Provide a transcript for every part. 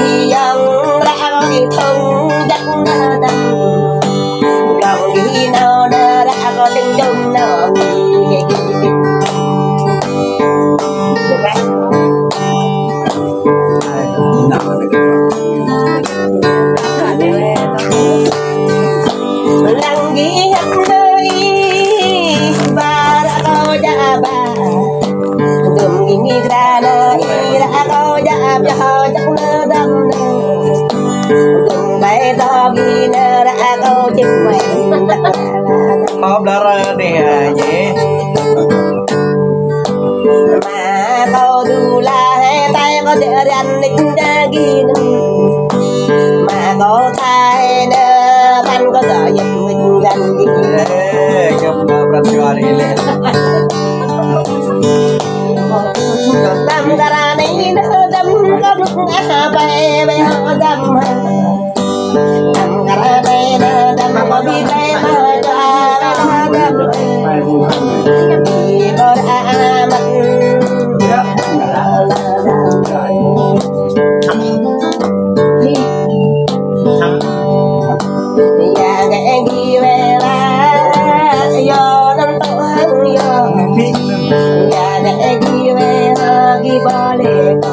đi dòng đã đi thông đất đầm còn đi nào đã có tiếng đông nào được đấy lăng ghi hấp nơi và đã có đã bà đừng nghĩ ra nơi đã có đã cho chắc nơ đâm đừng bay to ghi nơ đã có chim mình Maaf darah nih nhé. mà câu du la hay tay có thể ăn nín ra ghi mà có thai nơ ban có giờ giật mình gần ghi Kamu berjuang ini. đâm ra này nơ đâm có lúc ngã bay bay họ đâm ra này nơ đâm có biết bay mà ra đâm thì có đã mất nhà nghe đi về là do năm tuổi do nhà nghe đi về là đi bỏ lệ có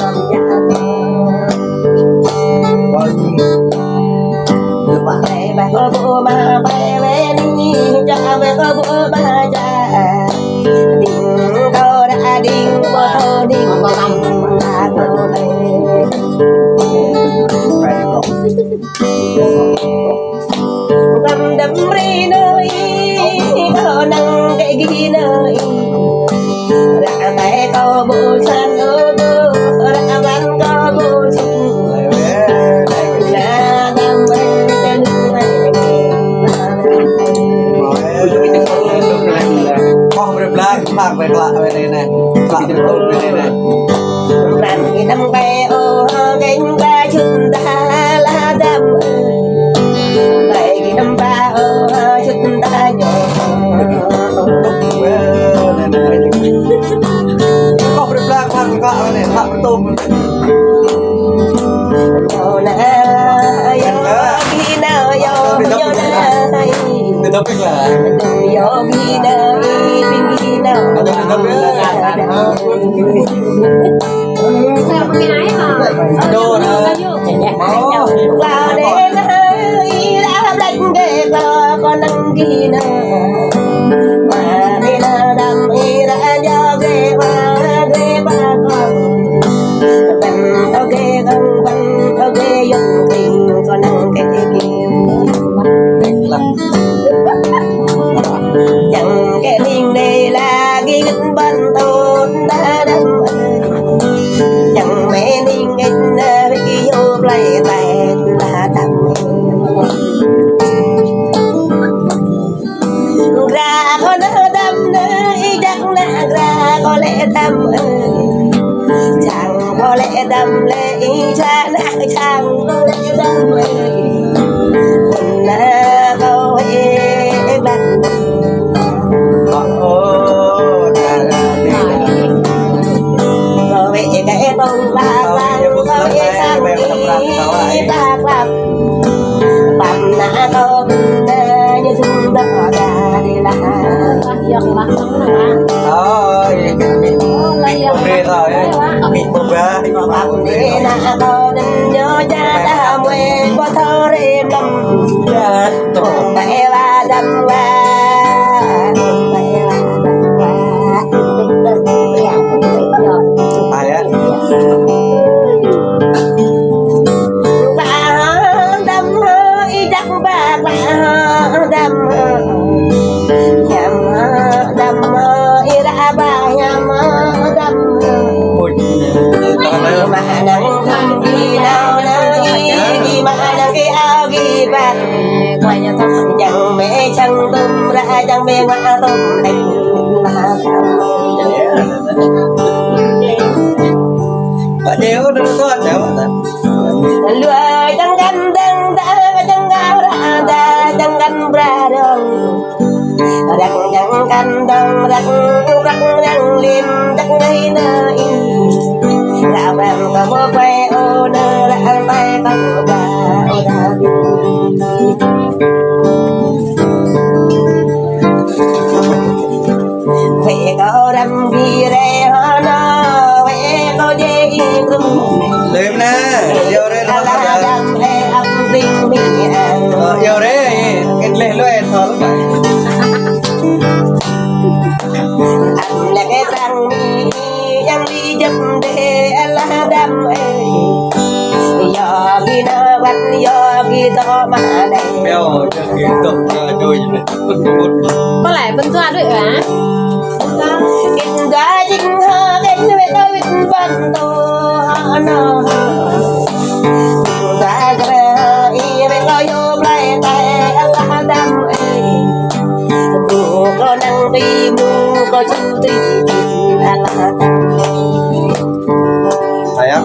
yom dạ bay bay có bố mà bay về đi cha về có bố mà cha đình câu đã đình có thô đình có lòng là câu bay đâm ri nơi có năng cái ghi nơi đã tay có bộ san ô tô đã gắn có bộ sinh là đâm tên Kau berbelah, mak berkelak ini, kelak bertut ini. làm năm bay ô cánh ba chút ta là đâm bảy năm ba ô chút ta nhỏ Kau berbelah, mak berkelak ini, kelak bertut. nhỏ na yo khi nào yo yo na Tidak lah. yo khi nào khi nào Aduh, vào đây đã đánh ghê con năng ghi nè mà đây là đam y đã cho ghê ba con bằng tao ghê con bằng tao ghê dùng tình con năng cái kia chẳng cái linh đây là ghi gất bắn tốt đã đâm chẳng mẹ ninh ít với cái vô play tay là đâm ra có nó đâm nơi chắc là ra có lẽ đâm chẳng có lẽ đâm lẽ cha nặng chẳng có lẽ đâm là câu ấy bạn rồi về cái bông ba rồi về sang đi ba làm bạn nã tôm như chúng ta ra đi là dòng mắt Beri tahu ya, berubah. bạn đi nã tôm nhớ cha đã quên qua thơ đêm năm mẹ ba đâm qua mà nắng thăm đi nào nơi mà nắng cái áo ghi bạc quay nhà thăm nơ ra tay con gà ra đi về có đâm đi re nó về có dễ cũng Lên nè, yêu đây nó là đâm e âm linh mi yêu đấy, cái lên luôn thôi lúc này. anh là cái răng mi yang đi dâm để là đâm e giờ khi nó bắt giờ khi đó mà đây Bèo cho cái tục đôi có lẽ bên doaด้วยhả kinh ra chính ha cái về tôi biết văn đồ nó ra ra y về coi vô lại tay là đâm e đủ có năng đi mu có chú đi là đâm Thấy á?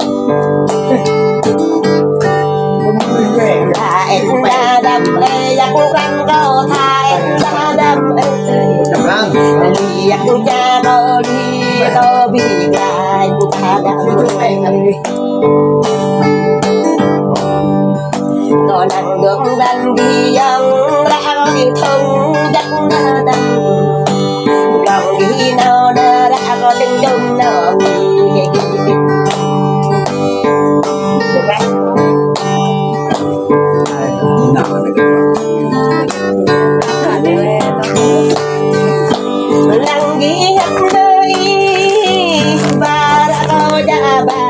em đã đâm ê giặc răng câu tha em đã đâm ê giặc cha câu đi câu bị gài ta đâm ê có năng được đánh đi dân đã có đi thông giặc đã đâm còn đi nào đã có tiếng chung nào lăng ghi hấp nơi và đã có giá bà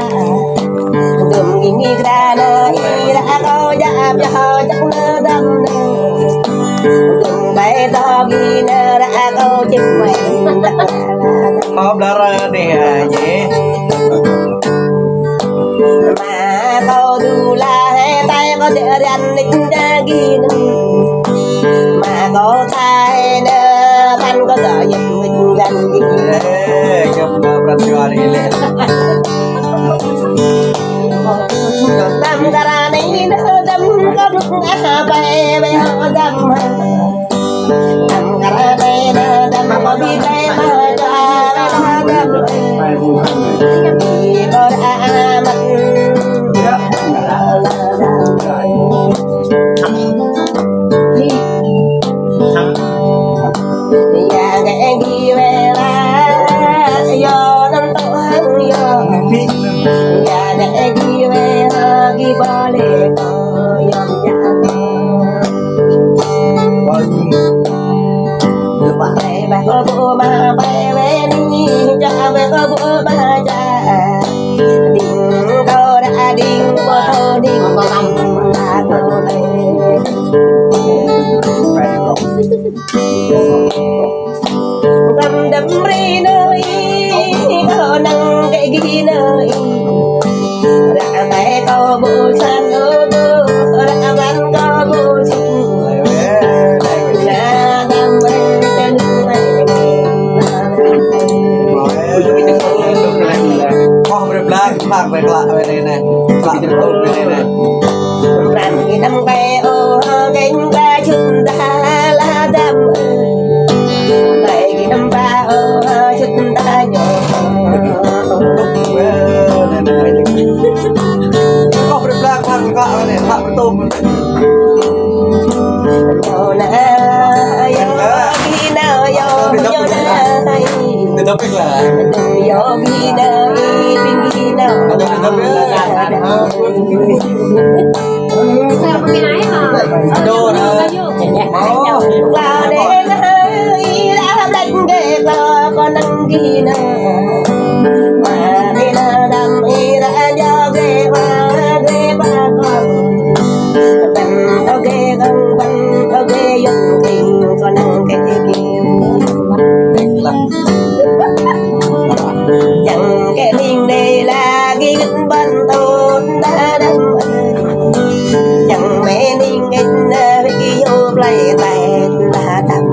đừng nghĩ ra nơi đã có giá cho chắc nơ đâm đừng bay to ghi nơ đã có chim mẹ Maaf darah nih ya. mà câu du la hay tay có để răn định ra ghi mà có thai nơ ban có giờ dịch mình gần ghi Kamu berat juga nih le. đâm ra này nó đâm có lúc bay bay họ đâm ra đây nó đâm có bị bay mà ra nó đâm có đã mặt nhà nghe đi về là do đâm tổ hơn do nhà nghe đi về ghi bỏ lệ có yom nhà bay có bố mà bay về đi cha về có bố mà cha đình câu đã đình có thô đình có lòng là câu này cầm đấm ri nơi có năng cái ghi nơi đã tay có bố san ở bố đã gắn có bố chung là đam mê tên này Kau berbelak, mak berkelak ini, kelak betul ini. làm cái năm bay ô cánh ba chút ta là đam cái năm ba ô chút ta nhỏ Kau berbelak, mak berkelak ini, kelak betul. yo na yo đi nào yo yo na Di topik lah. yo đi nào đi nào sao có cái ái hả Aduh, nah. vào đây đã đánh ghê con năng ghi nè mà đây là đam y đã cho ghê ba con bằng ok con bằng ok dùng tình con năng cái kia chẳng cái linh đây là ghi gân bắn tốt đã đâm chẳng mẹ ninh cái ghi vô play tay là đâm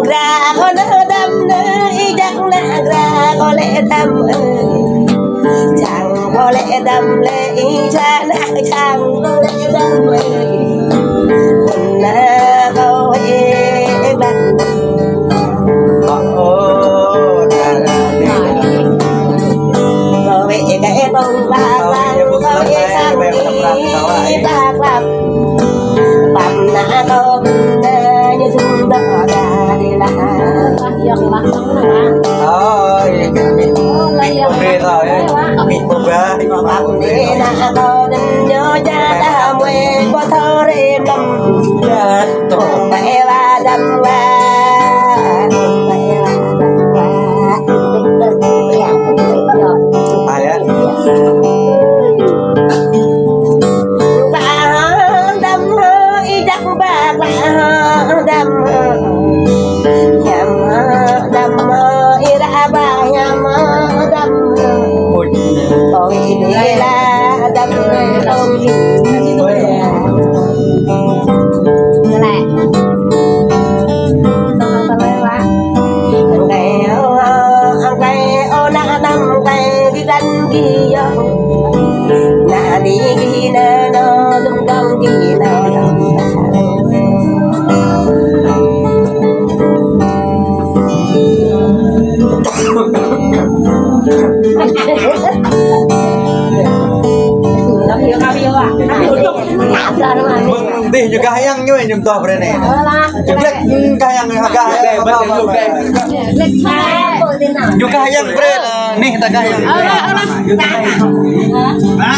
ra có nó đâm nơi chắc là ra có lẽ đâm chẳng có lẽ đâm lẽ cha nát chẳng có lẽ đâm là câu ấy bạn Oh, bằng đi na có đừng nhớ cha đã quê có thơ đi năm giờ tụng mẹ ba đâm ba ai á ôi tôi đi là đâm không Cái này Tao lấy quá cây ô na đâm cây đi đánh kia na đi kia na nó đâm đâm kia na Nó hiểu cao yêu à Nó hiểu luôn Ra nó mà mừng đi juga hayang nyoy nyum to bre ne Lah jeblek kahayang haga Lek ba Bộ tên nào juga hayang bre nih ta kahayang Lah